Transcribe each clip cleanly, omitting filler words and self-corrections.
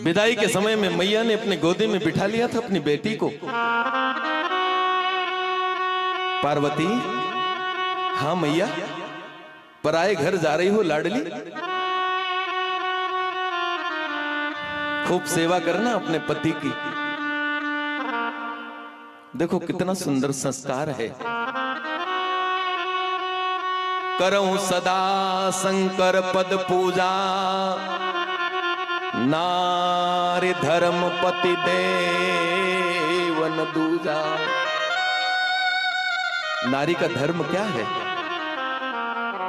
विदाई के समय में मैया ने अपने गोदी में बिठा लिया था अपनी बेटी को। पार्वती, हाँ मैया, पराए घर जा रही हो लाडली, खूब सेवा करना अपने पति की। देखो कितना सुंदर संस्कार है। करऊं सदा शंकर पद पूजा, नारी धर्म पति देवन दूजा। नारी का धर्म क्या है?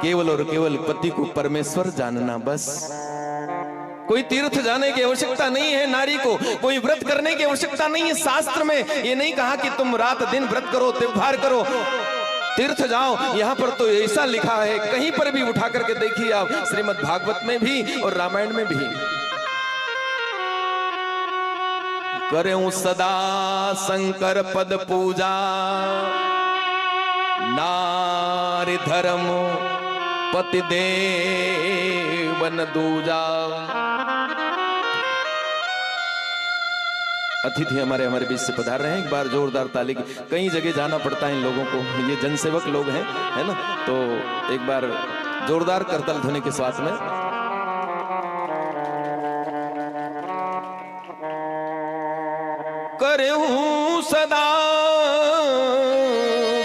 केवल और केवल पति को परमेश्वर जानना, बस। कोई तीर्थ जाने की आवश्यकता नहीं है नारी को, कोई व्रत करने की आवश्यकता नहीं है। शास्त्र में ये नहीं कहा कि तुम रात दिन व्रत करो, त्योहार करो, तीर्थ जाओ। यहां पर तो ऐसा लिखा है, कहीं पर भी उठा करके देखिए आप, श्रीमद् भागवत में भी और रामायण में भी। करूं सदा शंकर पद पूजा, नारी धर्म पति देवन दूजा। अतिथि हमारे बीच से पधार रहे हैं, एक बार जोरदार ताली की। कई जगह जाना पड़ता है इन लोगों को, ये जनसेवक लोग हैं, है ना, तो एक बार जोरदार करताल ध्वनि के साथ में। करूं सदा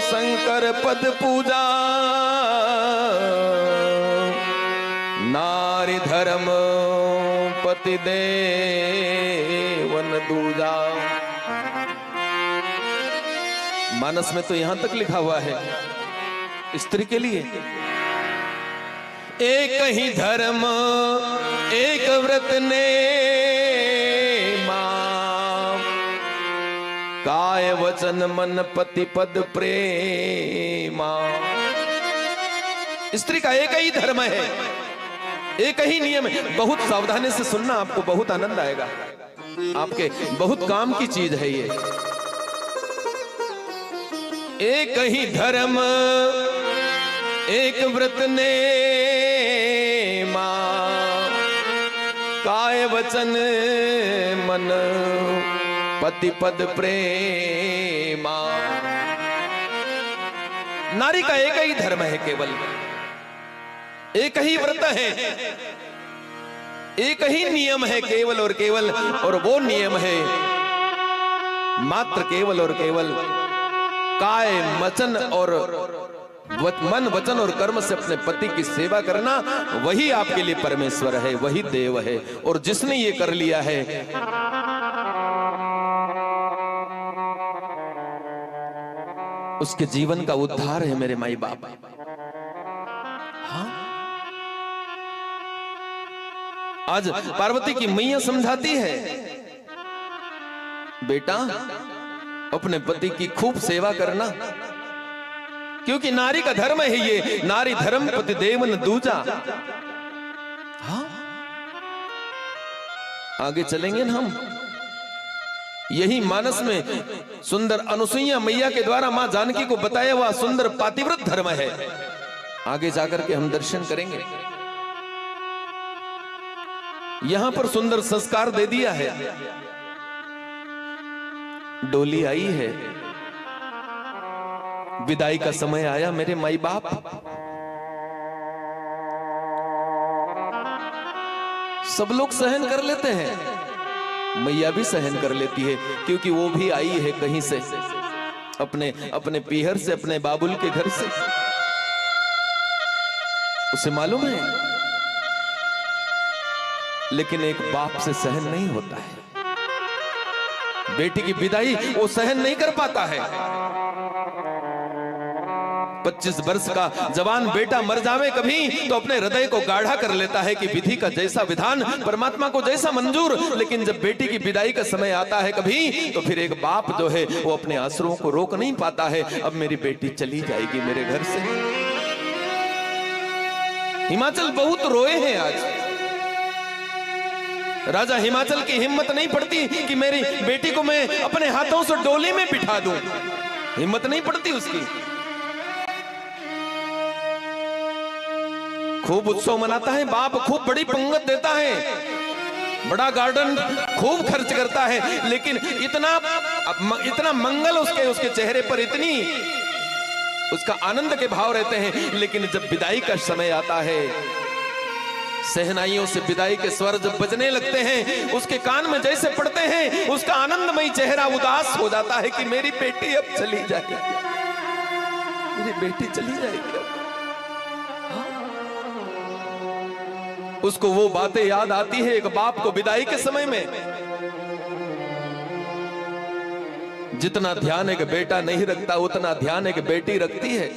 शंकर पद पूजा, नारी धर्म पति देवन दूजा। मानस में तो यहां तक लिखा हुआ है स्त्री के लिए, एक ही धर्म एक व्रत ने मां, काय वचन मन पति पद प्रेमा। स्त्री का एक ही धर्म है, एक ही नियम है। बहुत सावधानी से सुनना, आपको बहुत आनंद आएगा, आपके बहुत काम की चीज है ये। एक ही धर्म एक व्रत ने मां, काय वचन मन पति पद प्रेमा। नारी का एक ही धर्म है, केवल एक ही व्रत है, एक ही नियम है, केवल और केवल, और वो नियम है मात्र केवल और केवल काय वचन और मन वचन और कर्म से अपने पति की सेवा करना। वही आपके लिए परमेश्वर है, वही देव है। और जिसने ये कर लिया है, उसके जीवन का उद्धार है मेरे माई बाप। हाँ? आज पार्वती की मैया समझाती है, बेटा अपने पति की खूब सेवा करना, क्योंकि नारी का धर्म है ये, नारी धर्म पति देवन दूजा। हाँ? आगे चलेंगे ना हम। यही मानस में सुंदर अनुसुईया मैया के द्वारा मां जानकी को बताया हुआ सुंदर पातिव्रत धर्म है। आगे जाकर के हम दर्शन करेंगे। यहां पर सुंदर संस्कार दे दिया है। डोली आई है, विदाई का समय आया मेरे माई बाप। सब लोग सहन कर लेते हैं, मैया भी सहन कर लेती है, क्योंकि वो भी आई है कहीं से, अपने अपने पीहर से, अपने बाबुल के घर से। उसे मालूम है, लेकिन एक बाप से सहन नहीं होता है। बेटी की विदाई वो सहन नहीं कर पाता है। 25 वर्ष का जवान बेटा मर जावे कभी, तो अपने हृदय को गाढ़ा कर लेता है कि विधि का जैसा विधान, परमात्मा को जैसा मंजूर। लेकिन जब बेटी की विदाई का समय आता है कभी, तो फिर एक बाप जो है वो अपने आंसुओं को रोक नहीं पाता है। अब मेरी बेटी चली जाएगी मेरे घर से। हिमाचल बहुत रोए हैं आज। राजा हिमाचल की हिम्मत नहीं पड़ती कि मेरी बेटी को मैं अपने हाथों से डोली में बिठा दूं, हिम्मत नहीं पड़ती उसकी। खूब उत्सव मनाता है बाप, खूब बड़ी पंगत देता है, बड़ा गार्डन खूब खर्च करता है, लेकिन इतना मंगल उसके चेहरे पर, इतनी उसका आनंद के भाव रहते हैं। लेकिन जब विदाई का समय आता है, सहनाइयों से विदाई के स्वर जब बजने लगते हैं, उसके कान में जैसे पड़ते हैं, उसका आनंदमयी चेहरा उदास हो जाता है कि मेरी बेटी अब चली जाएगी, मेरी बेटी चली जाएगी। उसको वो बातें याद आती है एक बाप को विदाई के समय में। जितना ध्यान एक बेटा नहीं रखता, उतना ध्यान एक बेटी रखती है।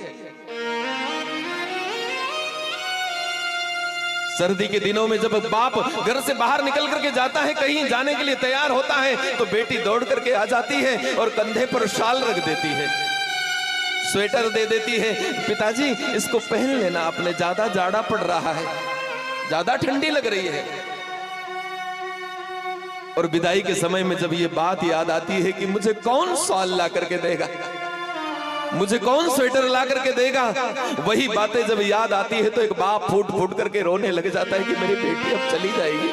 सर्दी के दिनों में जब बाप घर से बाहर निकल करके जाता है, कहीं जाने के लिए तैयार होता है, तो बेटी दौड़ करके आ जाती है और कंधे पर शाल रख देती है, स्वेटर दे देती है। पिताजी इसको पहन लेना, आपने ज्यादा जाड़ा पड़ रहा है, ज्यादा ठंडी लग रही है। और विदाई के समय में जब ये बात याद आती है कि मुझे कौन शाल ला करके देगा, मुझे कौन स्वेटर ला करके देगा, वही बातें जब याद आती है तो एक बाप फूट फूट करके रोने लग जाता है कि मेरी बेटी अब चली जाएगी।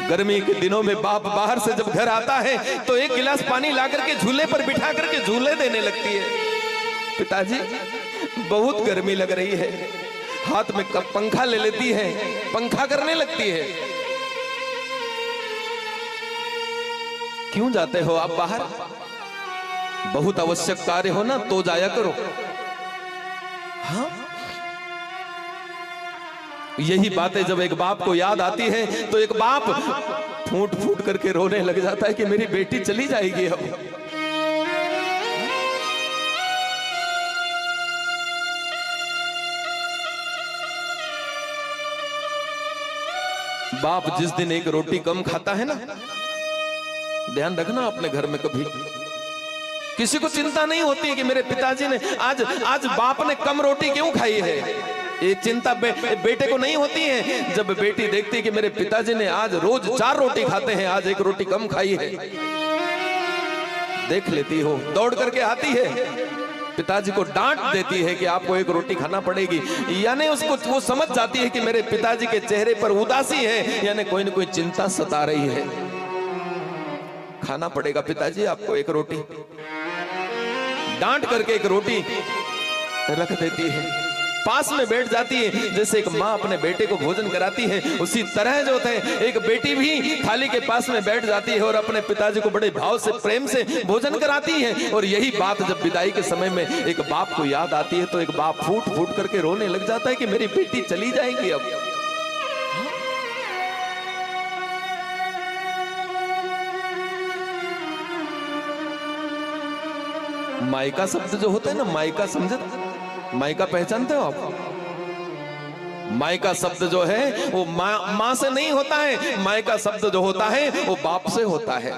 गर्मी के दिनों में बाप बाहर से जब घर आता है तो एक गिलास पानी ला करके झूले पर बिठा करके झूले देने लगती है। पिताजी बहुत गर्मी लग रही है, हाथ में पंखा ले लेती है, पंखा करने लगती है। क्यों जाते हो आप बाहर? बहुत आवश्यक कार्य हो ना तो जाया करो। हाँ, यही बातें जब एक बाप को याद आती है तो एक बाप फूट फूट करके रोने लग जाता है कि मेरी बेटी चली जाएगी अब। बाप जिस दिन एक रोटी कम खाता है ना, ध्यान रखना अपने घर में, कभी किसी को चिंता नहीं होती है कि मेरे पिताजी ने आज बाप ने कम रोटी क्यों खाई है। ये चिंता बेटे को नहीं होती है। जब बेटी देखती है कि मेरे पिताजी ने आज रोज 4 रोटी खाते हैं, आज 1 रोटी कम खाई है, देख लेती हो, दौड़ करके आती है, पिताजी को डांट देती है कि आपको 1 रोटी खाना पड़ेगी। यानी उसको वो समझ जाती है कि मेरे पिताजी के चेहरे पर उदासी है, यानी कोई न कोई चिंता सता रही है। खाना पड़ेगा पिताजी आपको 1 रोटी, डांट करके 1 रोटी रख देती है, पास में बैठ जाती है। जैसे एक माँ अपने बेटे को भोजन कराती है, उसी तरह जो थे एक बेटी भी थाली के पास में बैठ जाती है और अपने पिताजी को बड़े भाव से, प्रेम से भोजन कराती है। और यही बात जब विदाई के समय में एक बाप को याद आती है तो एक बाप फूट फूट करके रोने लग जाता है कि मेरी बेटी चली जाएगी अब। मायका शब्द जो होता है ना, मायका समझे, मायका पहचानते हो आप? मायका शब्द जो है वो माँ से नहीं होता है, मायका शब्द जो होता है वो बाप से होता है।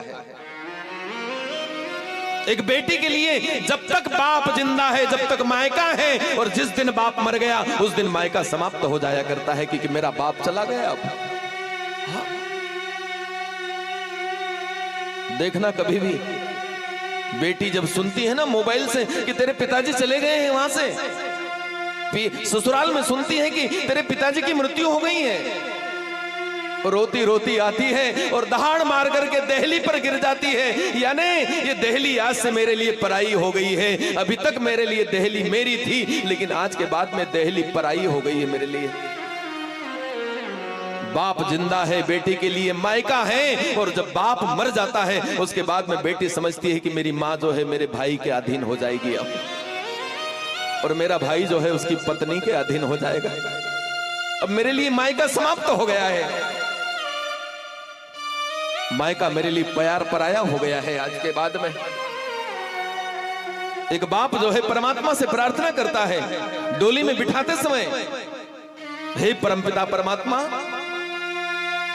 एक बेटी के लिए जब तक बाप जिंदा है, जब तक मायका है, और जिस दिन बाप मर गया उस दिन मायका समाप्त हो जाया करता है कि मेरा बाप चला गया अब। हाँ? देखना कभी भी बेटी जब सुनती है ना मोबाइल से कि तेरे पिताजी चले गए हैं वहां से, ससुराल में सुनती है कि तेरे पिताजी की मृत्यु हो गई है, रोती रोती आती है और दहाड़ मार करके देहली पर गिर जाती है। यानी ये देहली आज से मेरे लिए पराई हो गई है। अभी तक मेरे लिए देहली मेरी थी, लेकिन आज के बाद में देहली पराई हो गई है मेरे लिए। बाप जिंदा है, बेटी के लिए मायका है, और जब बाप मर जाता है उसके बाद में बेटी समझती है कि मेरी माँ जो है मेरे भाई के अधीन हो जाएगी अब, और मेरा भाई जो है उसकी पत्नी के अधीन हो जाएगा। अब मेरे लिए मायका समाप्त हो गया है, मायका मेरे लिए प्यार पराया हो गया है आज के बाद में। एक बाप जो है परमात्मा से प्रार्थना करता है डोली में बिठाते समय, हे परमपिता परमात्मा,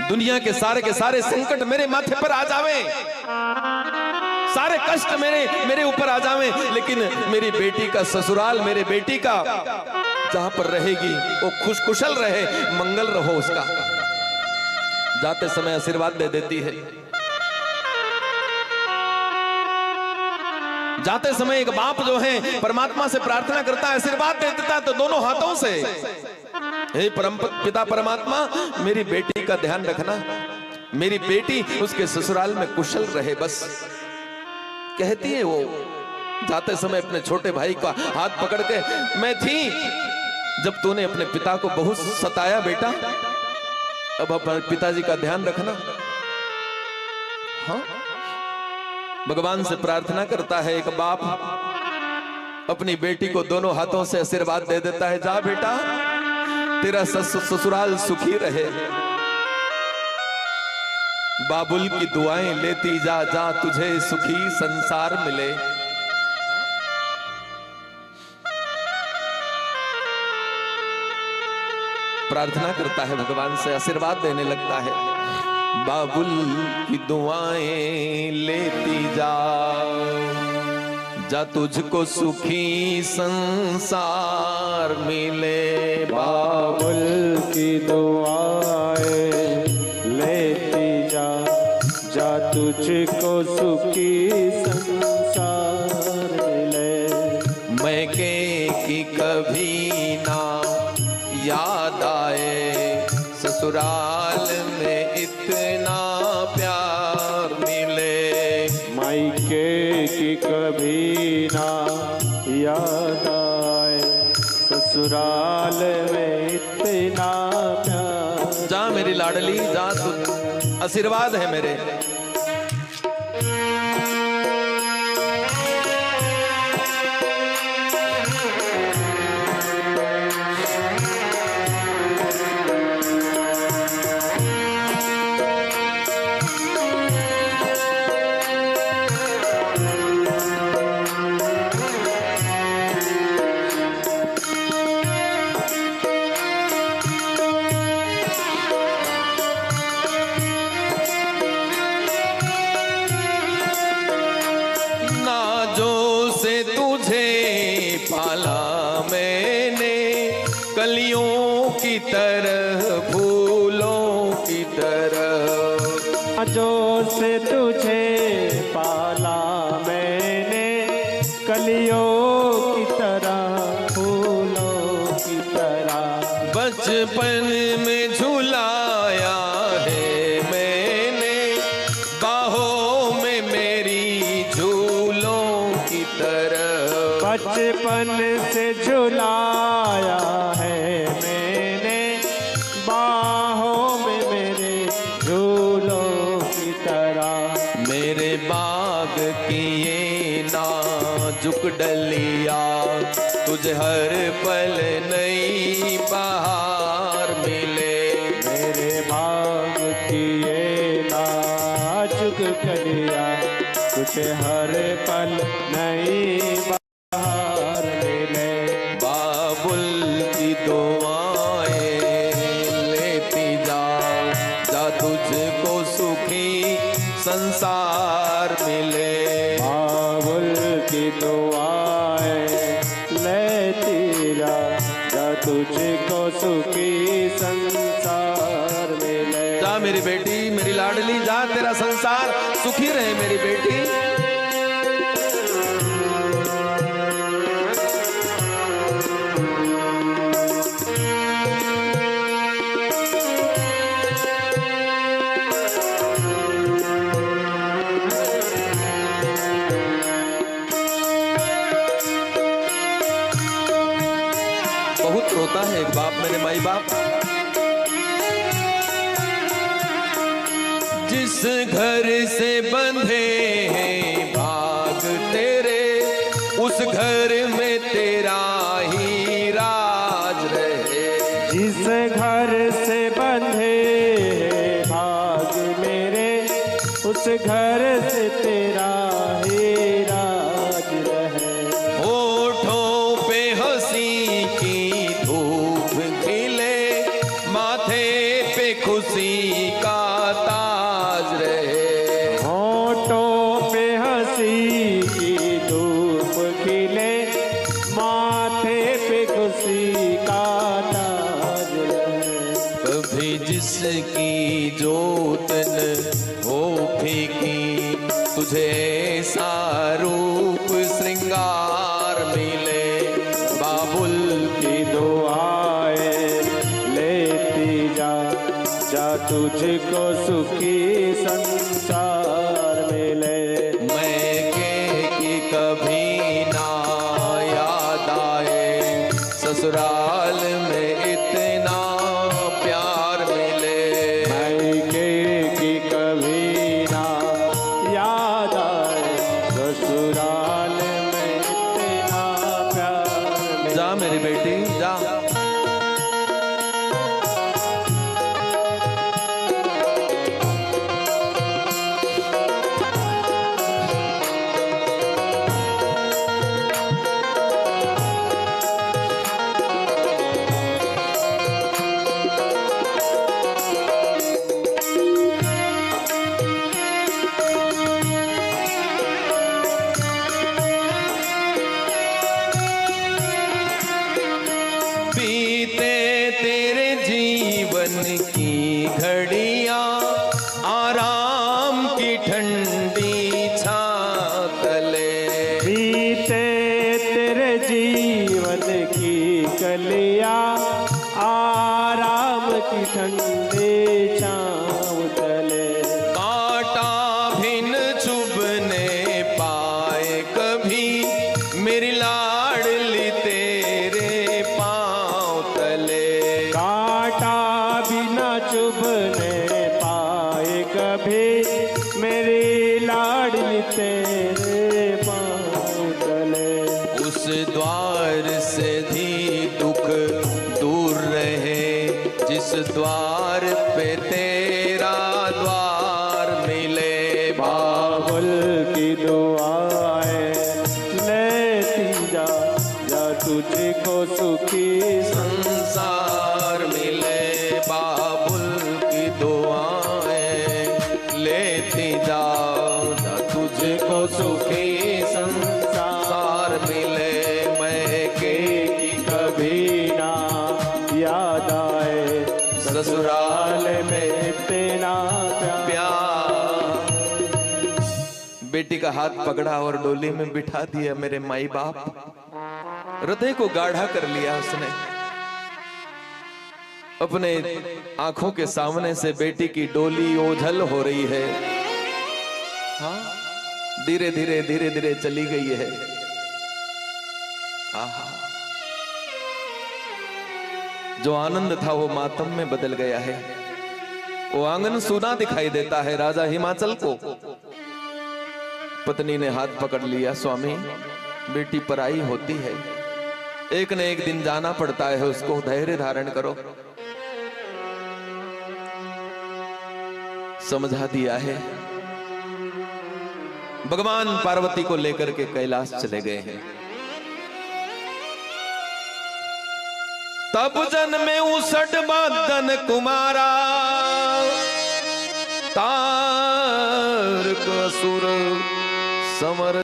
दुनिया के सारे संकट मेरे माथे पर आ जावे, सारे कष्ट मेरे ऊपर आ जावे, लेकिन मेरी बेटी का ससुराल, मेरे बेटी का जहां पर रहेगी वो खुश कुशल रहे, मंगल रहो उसका। जाते समय आशीर्वाद दे देती है। जाते समय एक बाप जो है परमात्मा से प्रार्थना करता है, आशीर्वाद दे देता है, तो दोनों हाथों से हे परम पिता परमात्मा, मेरी बेटी का ध्यान रखना, मेरी बेटी उसके ससुराल में कुशल रहे बस। कहती है वो जाते समय अपने छोटे भाई का हाथ पकड़ के, मैं थी जब तूने अपने पिता को बहुत सताया बेटा, अब अपने पिताजी का ध्यान रखना। हाँ, भगवान से प्रार्थना करता है एक बाप, अपनी बेटी को दोनों हाथों से आशीर्वाद दे देता है, जा बेटा तेरा ससुराल सुखी रहे, बाबुल की दुआएं लेती जा, जा तुझे सुखी संसार मिले। प्रार्थना करता है भगवान से, आशीर्वाद देने लगता है, बाबुल की दुआएं लेती जा, जा तुझको सुखी संसार मिले। बाबुल की दुआएं लेती जा, जा तुझको सुखी संसार मिले। मैं के कि कभी ना याद आए, ससुराल में इतना प्यार मिले। मायके की कभी ना याद आए, ससुराल में इतना प्यार। जा मेरी लाडली जा, तू आशीर्वाद है मेरे। पाला मैंने कलियों की तरह, फूलों की तरह। जो से तुझे पाला मैंने कलियों की तरह, फूलों की तरह। बचपन में झुलाया है मैंने, बाहों में मेरी झूलों की तरह। बचपन से झुलाया है मैंने, बाहों में मेरे झूलों की तरह। मेरे बाग की ये नाजुक डलिया, तुझे हर पल नई बहार मिले। मेरे बाग की ये नाजुक डलिया, तुझे हर पल नई बहार मिले। बाबुल की दुआएं लेती जा, जा तुझको सुखी संसार मिले। बाबुल की दुआएं लेती जा, जा तुझको सुखी संसार मिले। जा मेरी बेटी, मेरी लाडली, जा तेरा संसार सुखी रहे मेरी बेटी। बहुत रोता है एक बाप, मेरे माई बाप। जिस घर से बंधे हैं भाग तेरे, उस घर में तेरा ही राज रहे। जिस घर से बंधे भाग मेरे, उस घर से तेरा ही राज रहे। होठों पे हंसी की धूप खिले, माथे पे खुशी का ताज रहे। होठों पे हंसी की धूप खिले, माथे पे खुशी का ताज रहे। कभी जिसकी जोत न हो फीकी, तुझे ऐसा रूप श्रृंगार मिले। बाबुल की दुआएं जा तुझको सुखी संसार मिले। मैं के कि कभी ना याद आए ससुराल में इतना प्यार मिले। मैं के कि कभी ना याद आए ससुराल में इतना प्यार मिले। जा मेरी बेटी जा। की घड़ियां आराम की ठंडी छातले। बीते तेरे जीवन की कलियां आराम की ठंडी छाँव तले। कांटा भी न चुभने पाए कभी मेरी लाडली तेरे पाँव तले। चुभने पाए कभी मेरी लाडली तेरे पाँव तले। उस द्वार से भी दुख दूर रहे जिस द्वार पे तेरा द्वार मिले। बाबुल की दुआएं लेती जा, जा तुझको सुखी संसार मिले। बाबुल की दुआएं लेती जाओ जा तुझको सुखी संसार मिले। मैं के कि कभी ना याद आए ससुराल में इतना प्यार। बेटी का हाथ पकड़ा और डोली में बिठा दिया मेरे माई बाप। हृदय को गाढ़ा कर लिया उसने। अपने आंखों के सामने से बेटी की डोली ओझल हो रही है। हाँ, धीरे धीरे धीरे धीरे चली गई है। आहा, जो आनंद था वो मातम में बदल गया है। वो आंगन सूना दिखाई देता है राजा हिमाचल को। पत्नी ने हाथ पकड़ लिया, स्वामी बेटी पराई होती है, एक न एक दिन जाना पड़ता है उसको, धैर्य धारण करो। समझा दिया है। भगवान पार्वती को लेकर के कैलाश चले गए हैं। तब जन्मे उसठ बदन कुमारा, तारक असुर समर